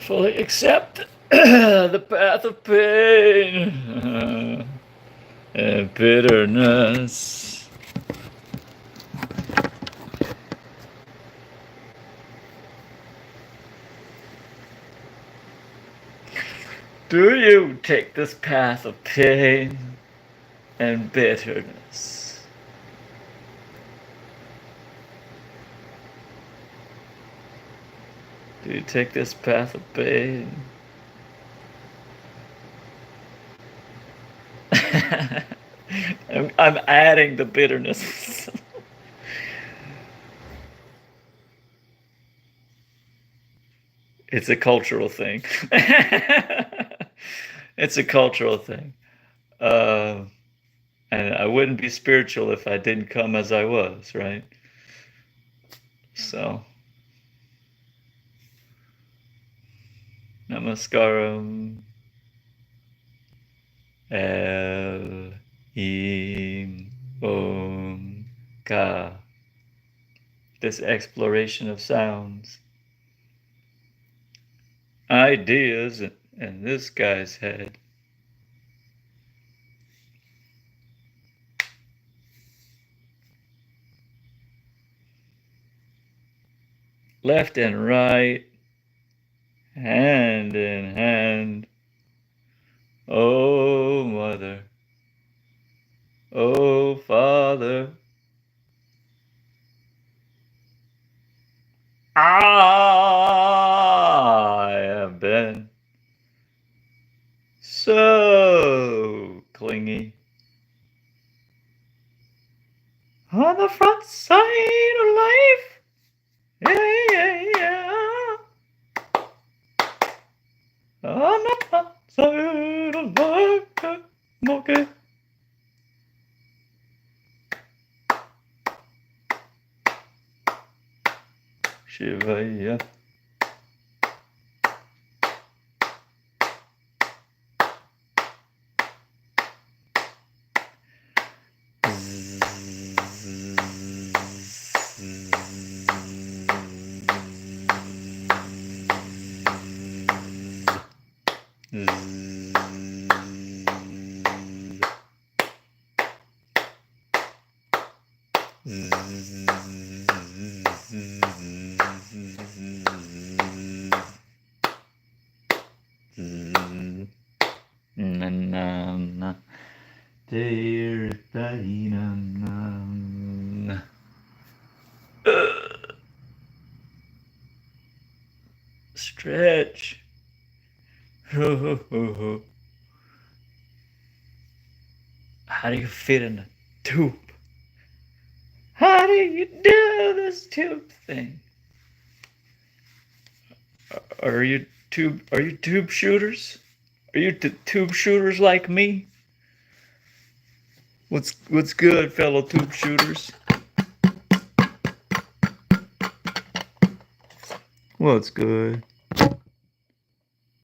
Fully accept the path of pain and bitterness. Do you take this path of pain and bitterness? Do you take this path of pain? I'm adding the bitterness. It's a cultural thing. It's a cultural thing. And I wouldn't be spiritual if I didn't come as I was, right? So, namaskaram. El Im Om Ka. This exploration of sounds. Ideas in this guy's head. Left and right, hand in hand. Oh, Mother. Oh, Father. I have been so clingy on the front side of life. Yeah, yeah, yeah. On the front side of life. Okay. Shivaya. Stretch. How do you fit in a tube? How do you do this tube thing? Are you tube shooters? Are you tube shooters like me? What's good, fellow tube shooters? What's good?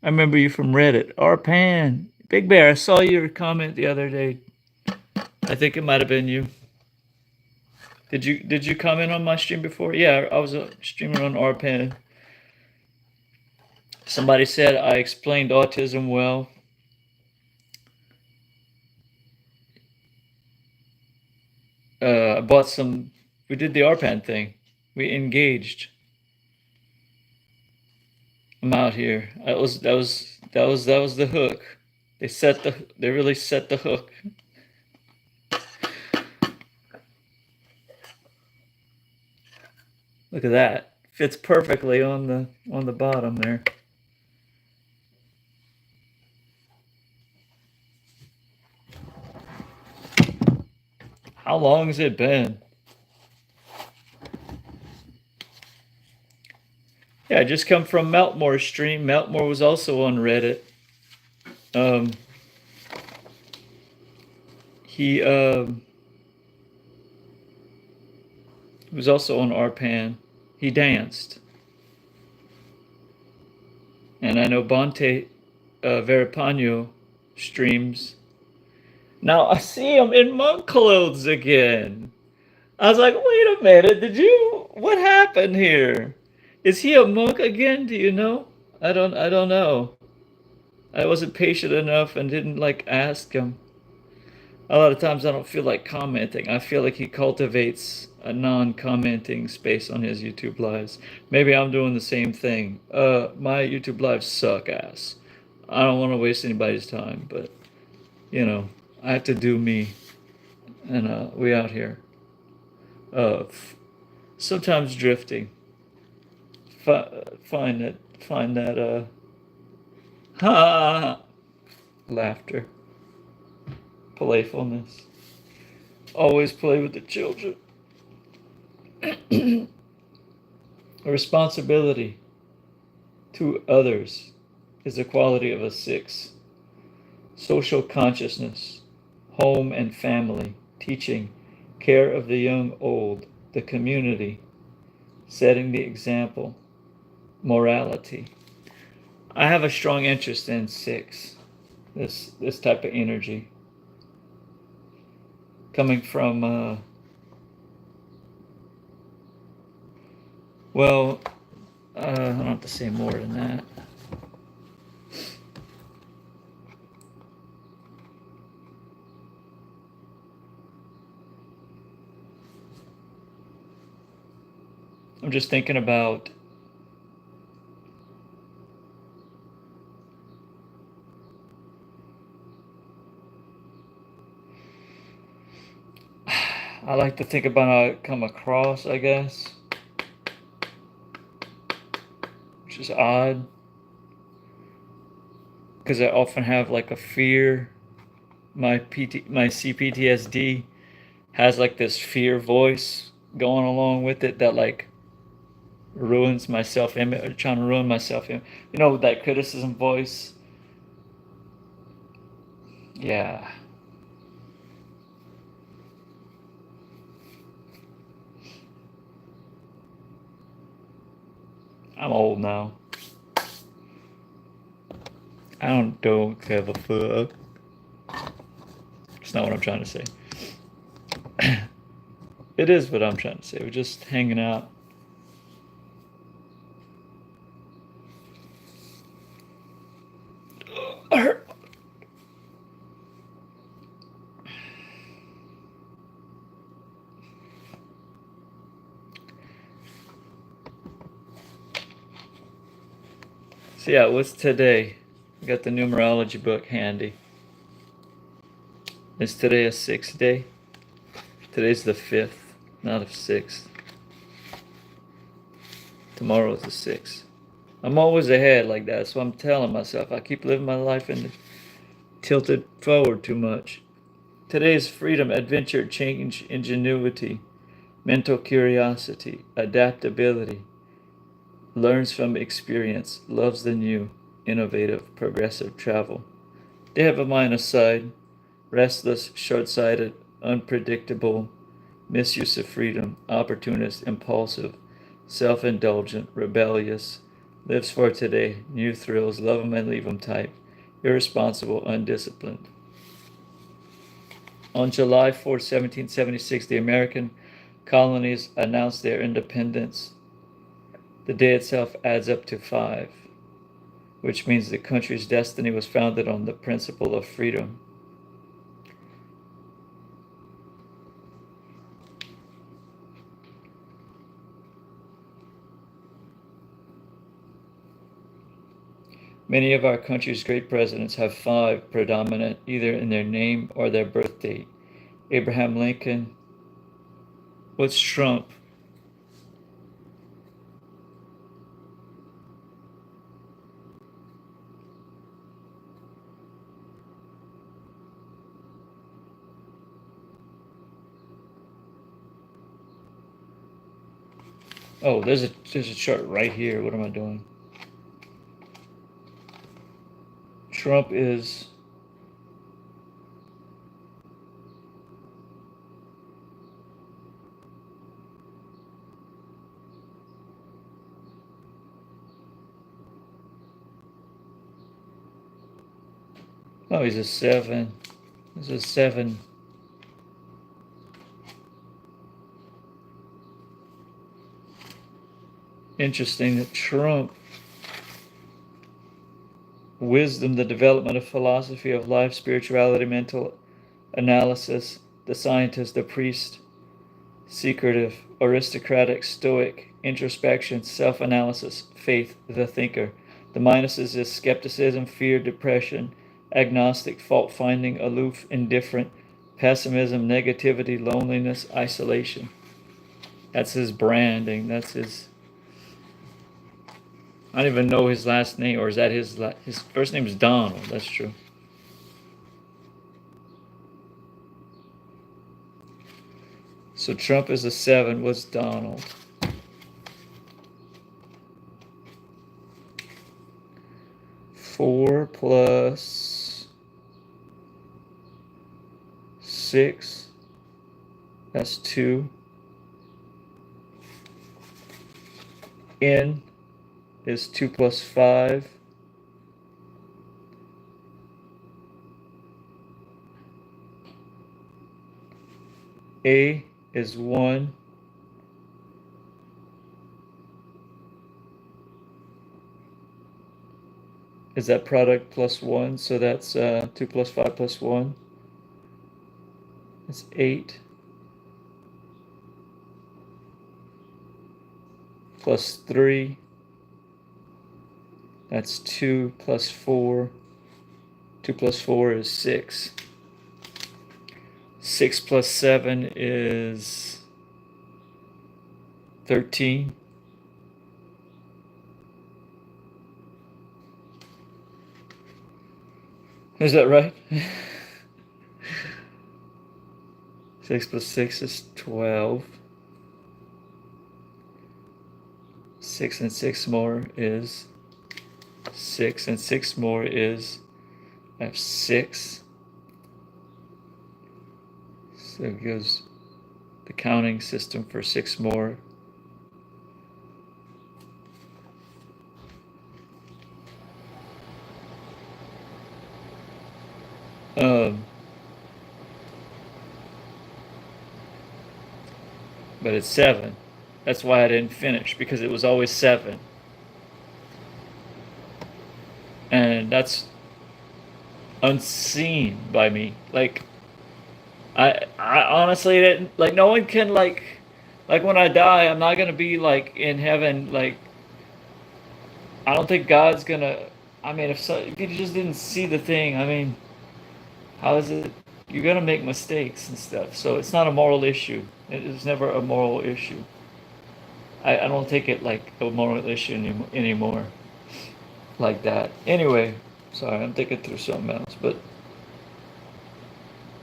I remember you from Reddit. Arpan. Big Bear, I saw your comment the other day. I think it might have been you. Did you comment on my stream before? Yeah, I was streaming on Arpan. Somebody said I explained autism well. I bought some. We did the Arpan thing. We engaged. I'm out here. That was the hook. They really set the hook. Look at that. Fits perfectly on the bottom there. How long has it been? Yeah, I just come from Meltmore's stream. Meltmore was also on Reddit. He was also on Arpan. He danced. And I know Bonte Verapano streams. Now I see him in monk clothes again. I was like, wait a minute, what happened here? Is he a monk again? Do you know? I don't know. I wasn't patient enough and didn't like ask him. A lot of times I don't feel like commenting. I feel like he cultivates a non-commenting space on his YouTube lives. Maybe I'm doing the same thing. My YouTube lives suck ass. I don't want to waste anybody's time, but you know, I have to do me, and we out here. Sometimes drifting. Find that ha laughter, playfulness. Always play with the children. A responsibility to others is the quality of a 6. Social consciousness, home and family, teaching, care of the young old, the community, setting the example, morality. I have a strong interest in 6, this type of energy. Coming from, well, I don't have to say more than that. I'm just thinking about I like to think about how I come across, I guess, which is odd because I often have like a fear. My CPTSD has like this fear voice going along with it that like ruins my self-image, trying to ruin my self-image. You know, that criticism voice. Yeah. I'm old now. I don't give a fuck. It's not what I'm trying to say. It is what I'm trying to say. We're just hanging out. So yeah, what's today? I got the numerology book handy. Is today a 6th day? Today's the 5th, not a 6th. Tomorrow's the 6th. I'm always ahead like that, so I'm telling myself I keep living my life and tilted forward too much. Today is freedom, adventure, change, ingenuity, mental curiosity, adaptability, learns from experience, loves the new, innovative, progressive travel. They have a mind aside, restless, short-sighted, unpredictable, misuse of freedom, opportunist, impulsive, self-indulgent, rebellious, lives for today, new thrills, love 'em and leave 'em type, irresponsible, undisciplined. On July 4, 1776, the American colonies announced their independence. The day itself adds up to 5, which means the country's destiny was founded on the principle of freedom. Many of our country's great presidents have 5 predominant either in their name or their birth date. Abraham Lincoln. What's Trump? Oh, there's a chart right here. What am I doing? Trump is oh, he's a 7. He's a 7. Interesting that Trump wisdom, the development of philosophy of life, spirituality, mental analysis, the scientist, the priest, secretive, aristocratic, stoic, introspection, self-analysis, faith, the thinker. The minuses is skepticism, fear, depression, agnostic, fault-finding, aloof, indifferent, pessimism, negativity, loneliness, isolation. That's his branding. That's his... I don't even know his last name, or is that his first name is Donald. That's true. So Trump is a 7. What's Donald? 4 plus 6. That's 2. N is 2 plus 5. A is 1. Is that product plus 1? So that's 2 plus 5 plus 1. That's 8. Plus 3. That's 2 plus 4. 2 plus 4 is 6. 6 plus 7 is 13. Is that right? 6 plus 6 is 12. 6 and 6 more is 6, and 6 more is, I have 6. So it gives the counting system for 6 more. But it's 7. That's why I didn't finish, because it was always 7. And that's unseen by me. Like, I honestly didn't, like, no one can, like when I die, I'm not gonna be, like, in heaven, like, I don't think God's gonna, I mean, if you just didn't see the thing, I mean, how is it, you're gonna make mistakes and stuff, so it's not a moral issue. It is never a moral issue. I don't take it like a moral issue anymore, like that. Anyway, sorry, I'm thinking through something else, but,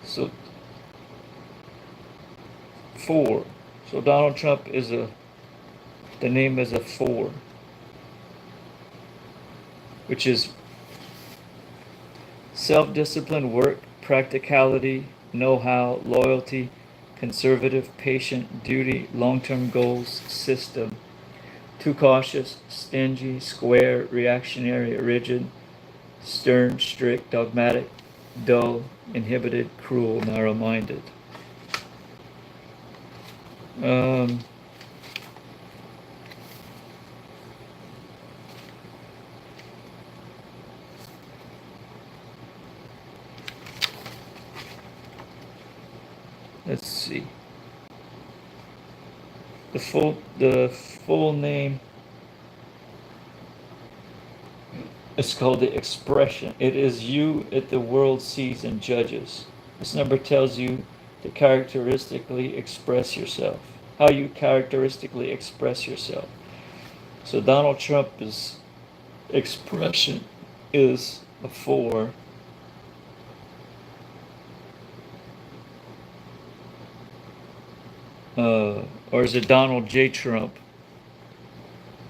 so, 4. So Donald Trump is the name is a 4, which is self-discipline, work, practicality, know-how, loyalty, conservative, patient, duty, long-term goals, system. Too cautious, stingy, square, reactionary, rigid, stern, strict, dogmatic, dull, inhibited, cruel, narrow-minded. Let's see. The full name is called the expression. It is you that the world sees and judges. This number tells you to characteristically express yourself. How you characteristically express yourself. So Donald Trump's expression is a 4. Or is it Donald J. Trump?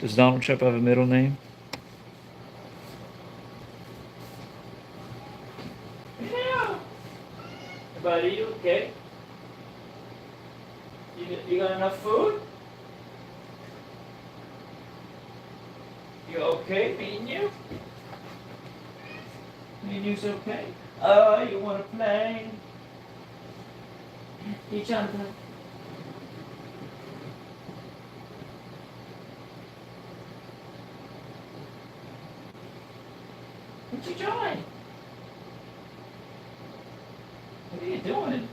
Does Donald Trump have a middle name? Yeah. Buddy, you okay? You got enough food? You okay, me and you? Me and you's okay? Oh, you wanna play? You trying to play? What you doing? What are you doing?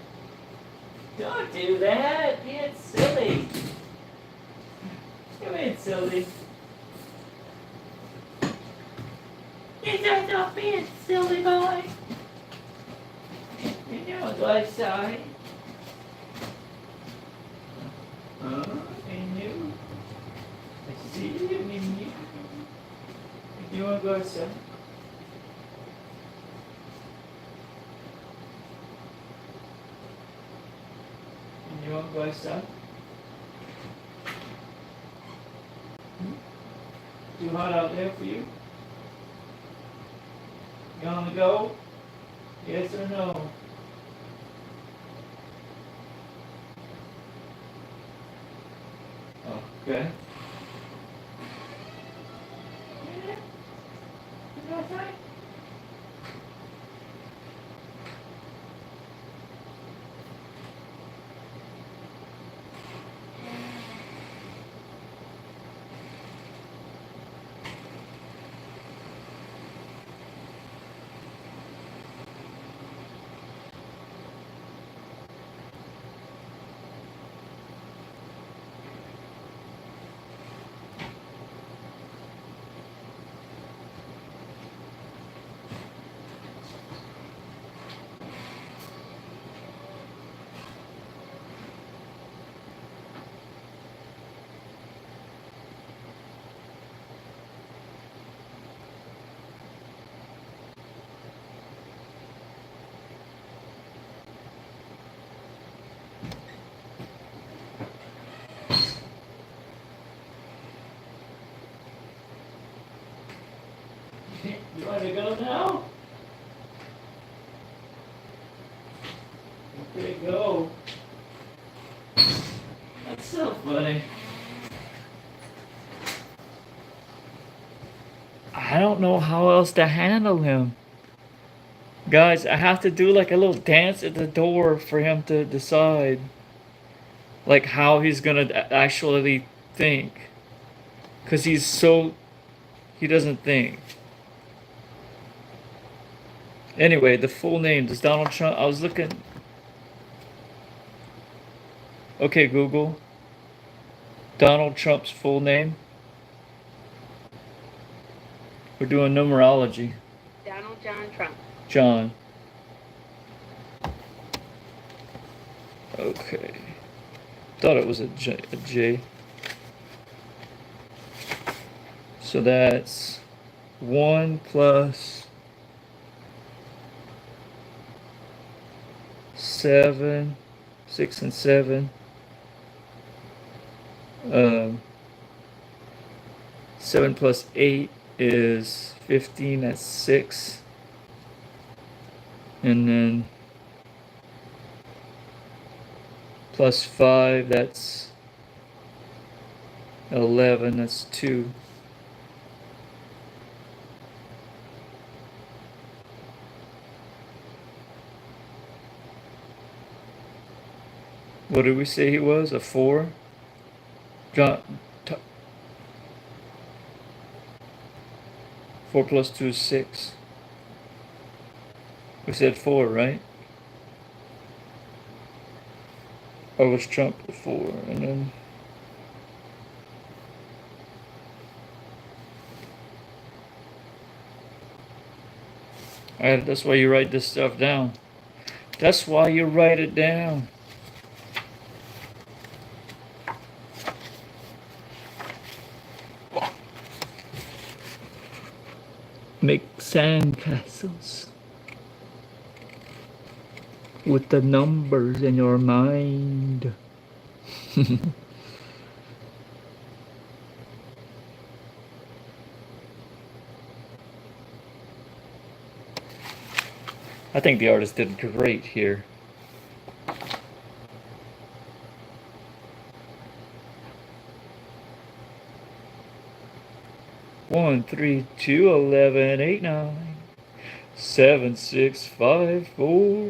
Don't do that. Being silly. Come in, silly. You don't know being silly boy. You know what I say. And you. I see you and you. You want to go outside? And you want to go outside? Too hot out there for you? You want to go? Yes or no? Okay. You want to go now? Okay, go. That's so funny. I don't know how else to handle him. Guys, I have to do like a little dance at the door for him to decide like how he's gonna actually think. Cause he doesn't think. Anyway, the full name is Donald Trump. I was looking. Okay, Google. Donald Trump's full name. We're doing numerology. Donald John Trump. John. Okay. Thought it was a J. So that's 1 plus 7, 6 and 7. 7 plus 8 is 15, that's 6. And then plus 5, that's 11, that's 2. What did we say he was? A 4? John, 4 plus 2 is 6. We said 4, right? Or was Trump a 4? And then alright, that's why you write this stuff down. That's why you write it down. Make sandcastles with the numbers in your mind. I think the artist did great here. One, 3, 2, 11, 8, 9, 7, 6, 5, 4,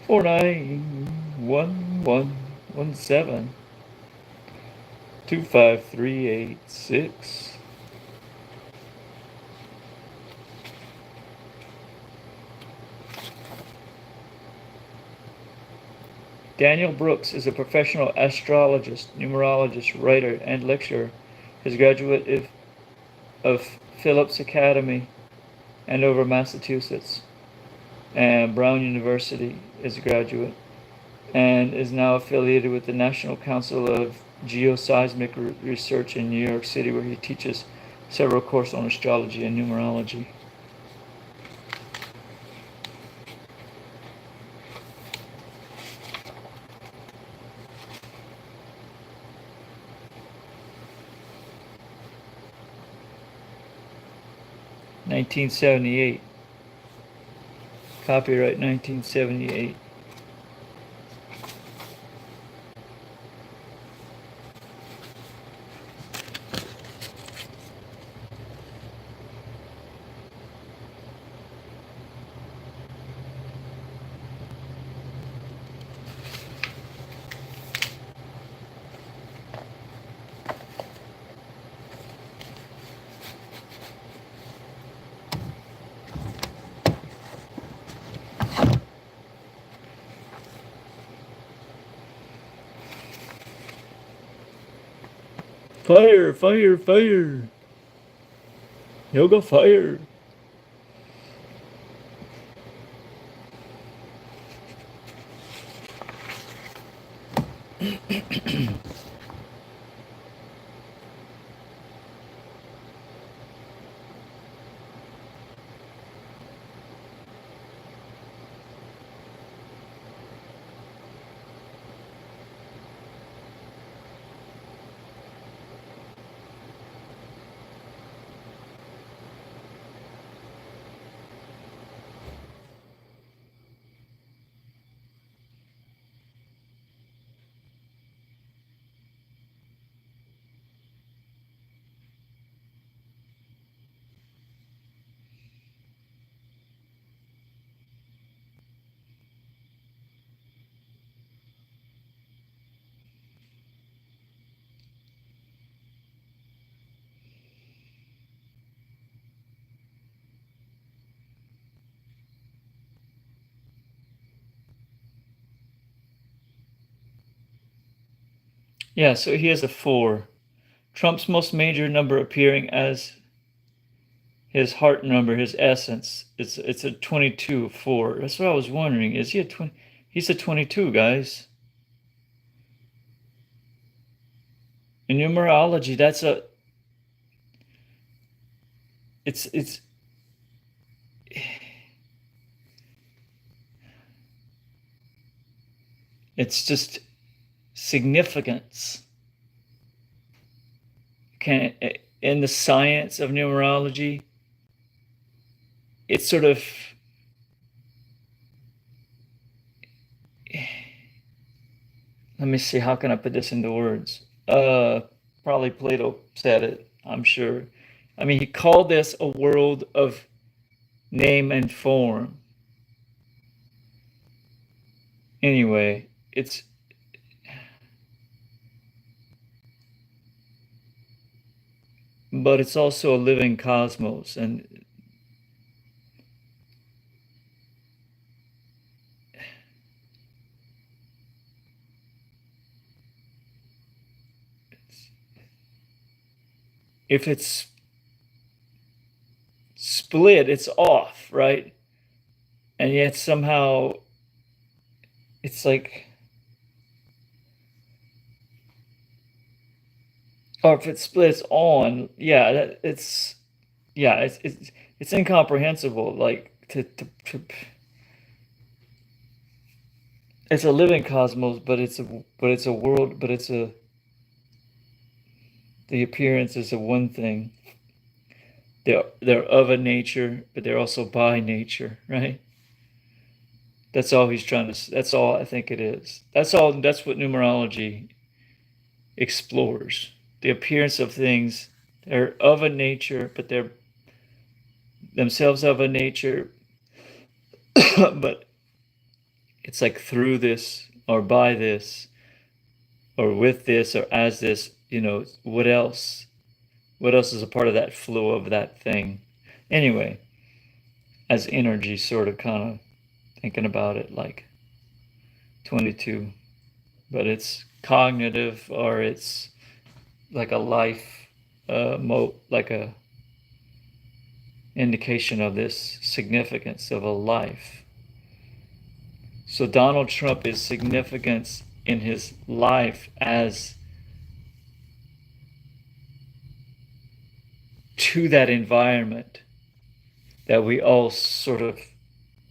4, 9, 1, 1, 1, 7, 2, 5, 3, 8, 6, Daniel Brooks is a professional astrologist, numerologist, writer, and lecturer. His graduate of Phillips Academy, Andover, Massachusetts, and Brown University is a graduate, and is now affiliated with the National Council of Geoseismic Research in New York City, where he teaches several courses on astrology and numerology. (1978). Copyright 1978. Fire, fire, fire. Yoga fire. Yeah, so he has a 4. Trump's most major number appearing as his heart number, his essence. It's a 22, 4. That's what I was wondering. Is he a 20? He's a 22, guys. In numerology, that's a it's it's just significance. Can in the science of numerology, it's sort of, let me see, how can I put this into words? Probably Plato said it, I'm sure. I mean, he called this a world of name and form. Anyway, but it's also a living cosmos, and if it's split, it's off, right? And yet somehow it's like, or if it splits on, yeah, it's incomprehensible. Like to it's a living cosmos, but it's a world, but the appearance is a one thing. They're of a nature, but they're also by nature, right? That's all he's trying to. That's all I think it is. That's all. That's what numerology explores. The appearance of things. They're of a nature, but they're themselves of a nature, but it's like through this or by this or with this or as this, what else? What else is a part of that flow of that thing? Anyway, as energy, sort of kind of thinking about it like 22. but it's cognitive, or it's like a life like a indication of this significance of a life. So Donald Trump is significance in his life as to that environment that we all sort of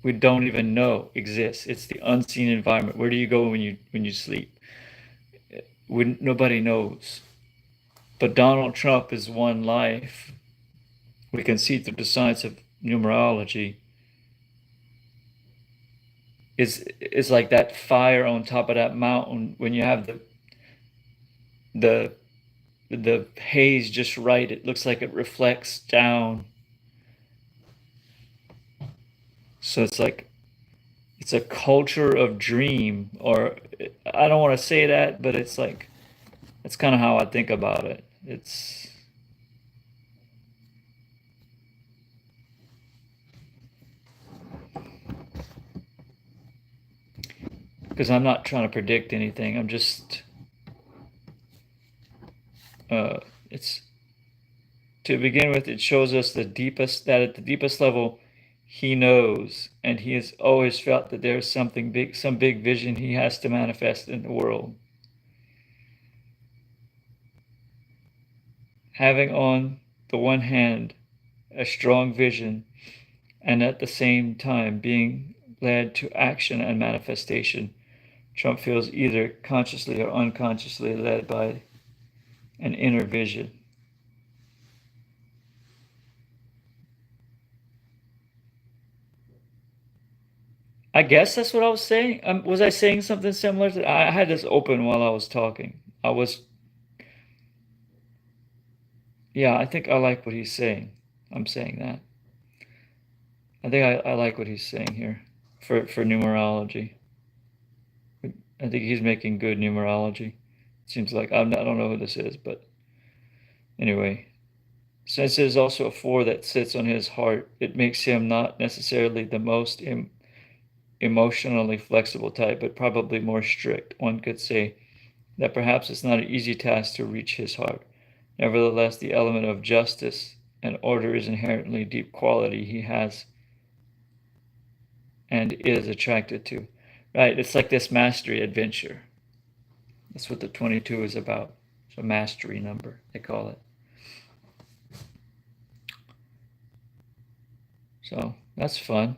we don't even know exists. It's the unseen environment. Where do you go when you sleep? When nobody knows. But Donald Trump is one life. We can see through the science of numerology. Is like that fire on top of that mountain when you have the the haze just right. It looks like it reflects down. So it's a culture of dream, or I don't want to say that, but it's like that's kind of how I think about it. It's because I'm not trying to predict anything. I'm just it's to begin with, it shows us the deepest that at the deepest level he knows, and he has always felt that there's something big, some big vision he has to manifest in the world. Having on the one hand a strong vision, and at the same time being led to action and manifestation, Trump feels either consciously or unconsciously led by an inner vision. I guess that's what I was saying. Was I saying something similar to? I had this open while I was talking. I was, yeah, I think I like what he's saying. I'm saying that. I think I like what he's saying here for numerology. I think he's making good numerology. Seems like I don't know who this is, but anyway, since there's also a four that sits on his heart, it makes him not necessarily the most emotionally flexible type, but probably more strict. One could say that perhaps it's not an easy task to reach his heart. Nevertheless, the element of justice and order is inherently deep quality he has and is attracted to. Right? It's like this mastery adventure. That's what the 22 is about. It's a mastery number, they call it. So that's fun.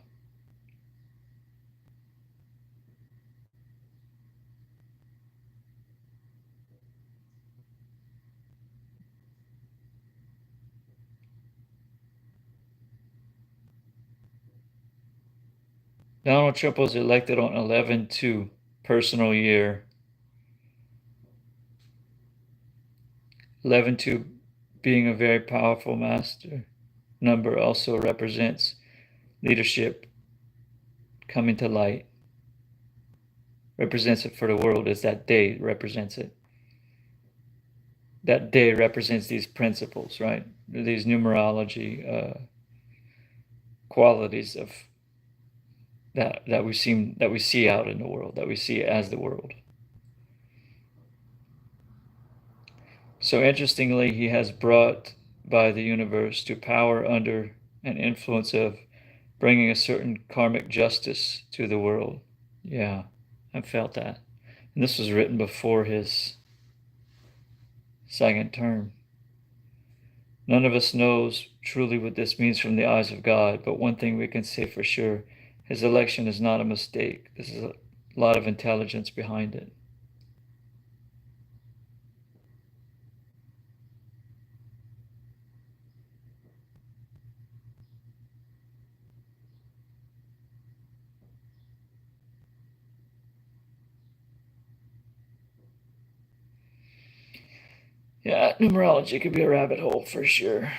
Donald Trump was elected on 11/2, personal year. 11/2 being a very powerful master number also represents leadership coming to light. Represents it for the world as that day represents it. That day represents these principles, right? These numerology qualities of that we see out in the world, that we see as the world. So interestingly, he has brought by the universe to power under an influence of bringing a certain karmic justice to the world. Yeah, I felt that. And this was written before his second term. None of us knows truly what this means from the eyes of God, but one thing we can say for sure, his election is not a mistake. This is a lot of intelligence behind it. Yeah, numerology could be a rabbit hole for sure.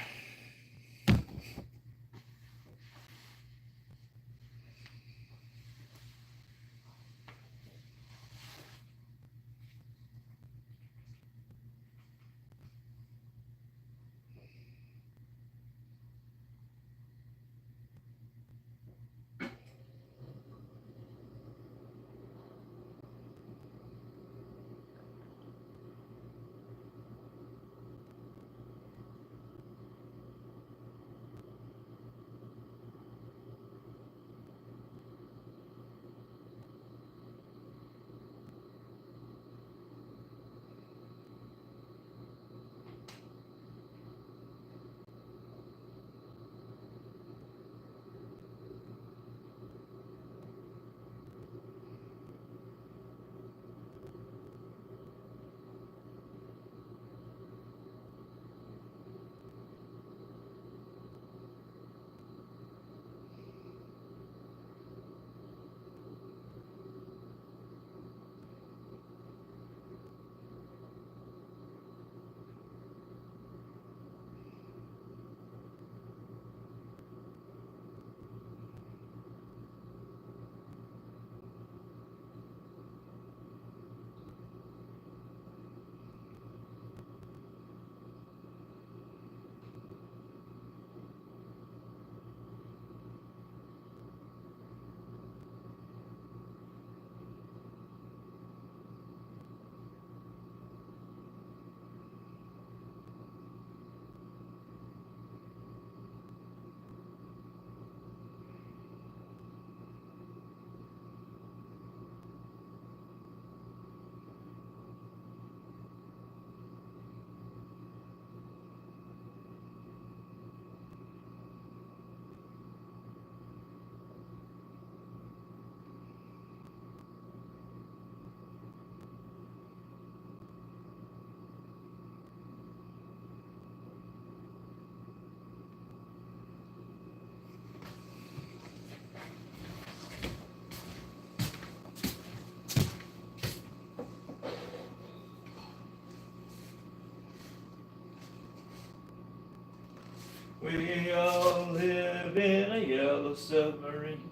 We all live in a yellow submarine.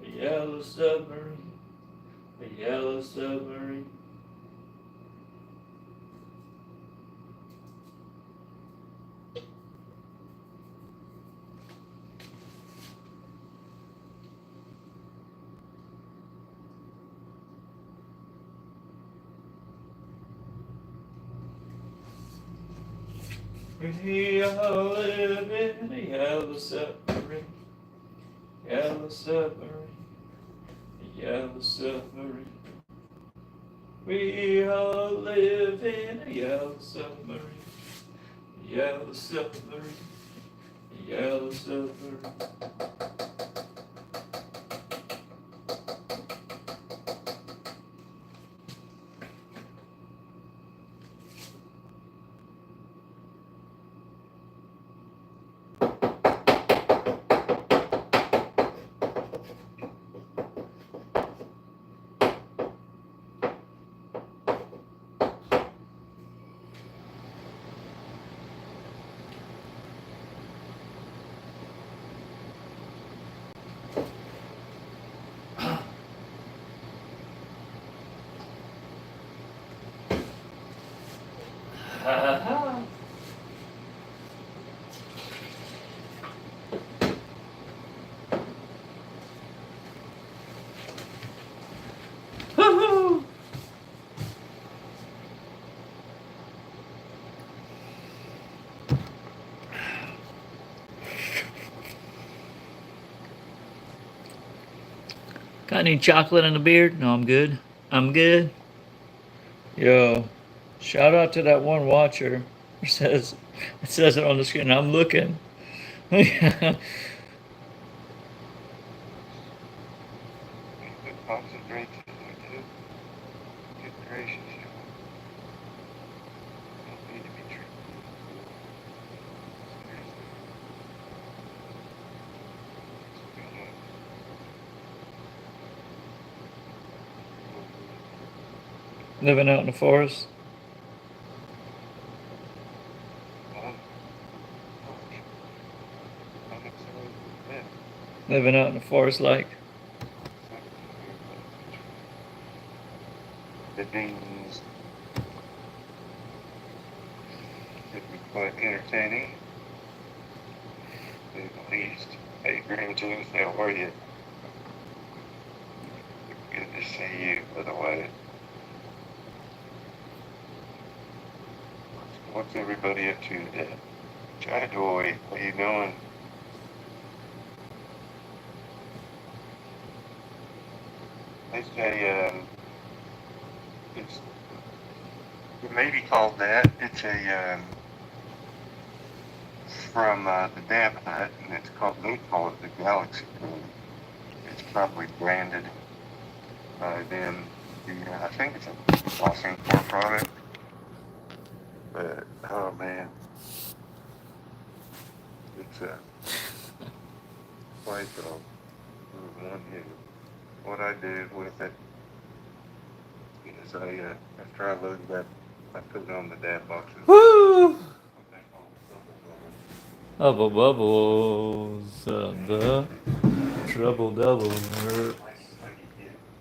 A yellow submarine. A yellow submarine. We all live in a yellow submarine. Yellow submarine. A yellow submarine. We all live in a yellow submarine. A yellow submarine. A yellow submarine. Ha ha. Woohoo! Got any chocolate in the beard? No, I'm good. I'm good. Yo, shout out to that one watcher. It says it on the screen. I'm looking. Concentrate too. Good gracious, you don't need to be treated. Living out in the forest. Living out in the forest like. The beans could be quite entertaining. At least. Hey, Green Juice, how are you? Good to see you, by the way. What's everybody up to today? Joy, what are you doing? It's it may be called that. It's from the Dab Hut, and they call it the Galaxy Code. It's probably branded by them. I think it's a Boston Core product. But, oh man, it's quite one hit. What I did with it is after I loaded that, I put it on the dab boxes. Woo! Bubble bubbles, the trouble double.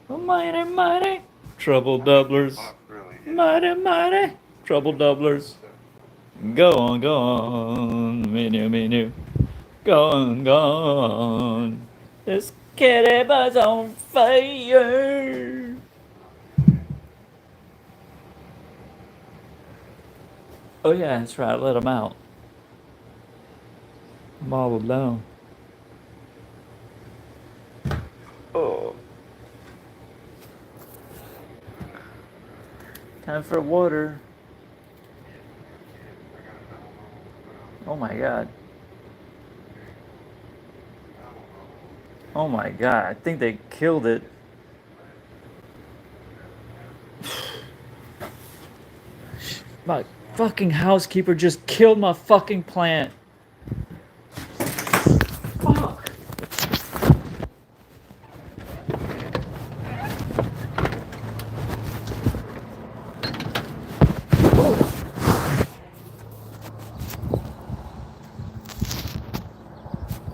Oh, mighty, mighty, trouble doublers. Mighty, mighty, trouble doublers. Go on, menu. Go on. This kitty buzz on fire. Oh yeah, that's right. Let him out. I'm all alone. Oh. Time for water. Oh my god. Oh my god. I think they killed it. My fucking housekeeper just killed my fucking plant.